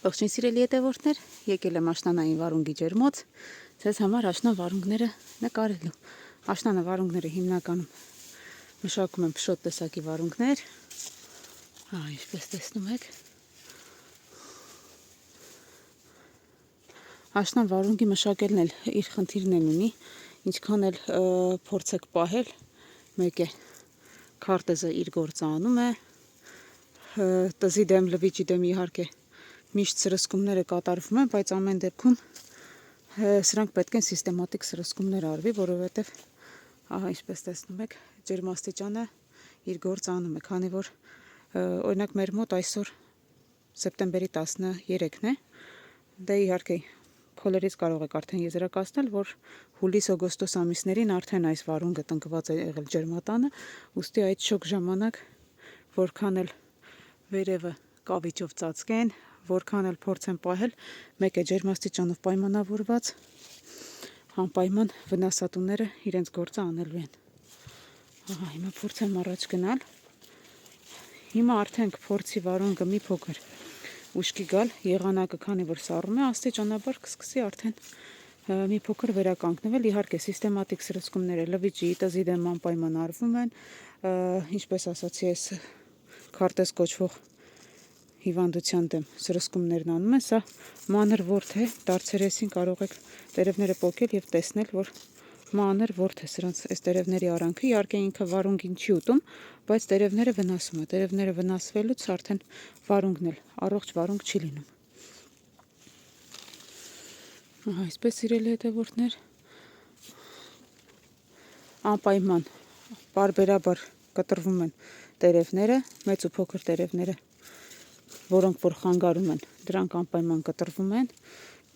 Ողջույն սիրելի հետևորդներ, եկել եմ աշնանային վարունգի ջերմոց, ձեզ համար աշնան վարունգները նկարելու։ Աշնանը վարունգները հիմնականում մշակում եմ փշոտ տեսակի վարունգներ, ինչպես տեսնում եք։ Աշնան վարունգի մշակելն էլ իր խնդիրն ունի, ինչքան էլ փորձեք պահել, մեկ է քարտեզը իր գործը անում է, տզի դեմ, լվիճի դեմ իհարկե միշտ սրսկումները կատարվում են, բայց ամեն դեպքում սրանք պետք են սիստեմատիկ սրսկումներ արվի, որովհետև ինչպես տեսնում եք, ջերմաստիճանը իր գործը անում է, քանի որ օրինակ մեր մոտ այսօր սեպտեմբերի 13-ն է, դե իհարկե քոլերից կարող եք արդեն եզրակացնել, որ հուլիս-օգոստոս ամիսներին արդեն այս վարունգը տնկված է եղել ջերմատանը, ուստի այդ շոգ ժամանակ որքան էլ վերևը կավիճով ծածկեն, որքան էլ փորձեն պահել, մեկ է ջերմաստիճանով պայմանավորված, անպայման վնասատուները իրենց գործը անելու են։ Հիմա փորձեմ առաջ գնալ։ Հիմա արդեն կփորձի վարունգը մի փոքր ուշքի գալ, եղանակը քանի որ սառում է, աստիճանաբար կսկսի արդեն մի փոքր վերականգնվել, իհարկե սիստեմատիկ սրսկումները լվիճի, տզի դեմ անպայման արվում են, ինչպես ասացի, այս քարտեզ կոչվող հիվանդության դեմ սրսկումներն անում են, սա մանր ворթ է, դարձերեսին կարող եք տերևները պոկել եւ տեսնել, որ մանր ворթ է սրանց այս տերևների արանքը, իհարկե ինքը վարունգին չի ուտում, բայց տերևները վնասում է, տերևները վնասվելուց արդեն վարունգն էլ առողջ վարունգ չի լինում։ Այսպես սիրելի հետևորդներ, անպայման բարբերաբար կտրվում են տերևները, մեծ ու փոքր տերևները, որոնք որ խանգարում են, դրանք անպայման կտրվում են,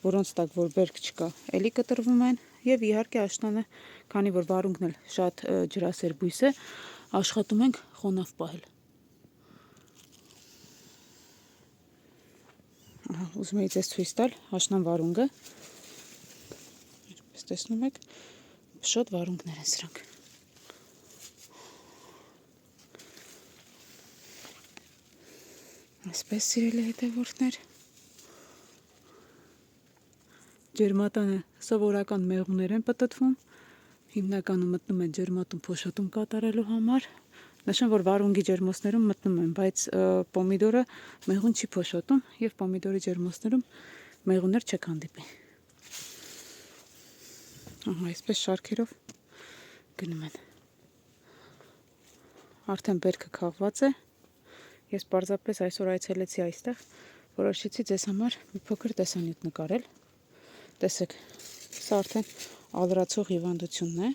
որոնց տակ որ բերք չկա, էլի կտրվում են, եւ իհարկե աշնանը, քանի որ վարունգն էլ շատ ջրասեր բույս է, աշխատում ենք խոնավ պահել։ Ուզում եի ձեզ ցույց տալ աշնան վարունգը, ինչպես տեսնում եք, փշոտ վարունգներ են սրանք։ Այսպես սիրելի հետևորդներ, ջերմատանը սովորական մեղուներ են պտտվում, հիմնականում մտնում են ջերմատում փոշոտում կատարելու համար, նշեմ, որ վարունգի ջերմոցներում մտնում են, բայց պոմիդորը մեղուն չի փոշոտում եւ պոմիդորի ջերմոցներում մեղուներ չեք հանդիպի։ Այսպես շարքերով գնում են։ Արդեն բերքը քաղված է, ես պարզապես այսօր այցելեցի այստեղ, որոշեցի ձեզ համար մի փոքր տեսանյութ նկարել, տեսեք, սա արդեն ալրացող հիվանդությունն է,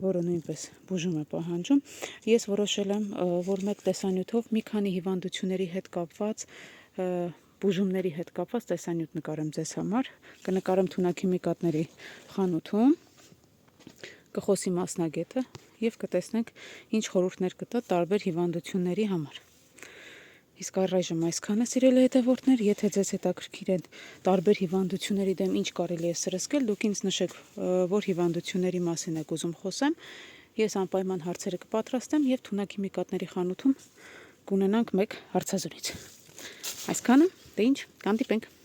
որը նույնպես բուժում է պահանջում, ես որոշել եմ, որ մեկ տեսանյութով մի քանի հիվանդությունների հետ կապված, բուժումների հետ կապված տեսանյութ նկարեմ ձեզ համար, կնկարեմ թունաքիմիկատների խանութում, կխոսի մասնագետը եւ կտեսնենք ինչ խորհուրդներ կտա տարբեր հիվանդությունների համար։ Իսկ առայժմ այսքանը սիրելի հետևորդներ, եթե ձեզ հետաքրքիր են տարբեր հիվանդությունների դեմ ինչ կարելի է սրսկել, դուք ինձ նշեք, որ հիվանդությունների մասին եք ուզում խոսեմ, ես անպայման հարցերը կպատրաստեմ եւ թունաքիմիկատների խանութում կունենանք մեկ հարցազրույց։ Այսքանը, դե ինչ, կհանդիպենք։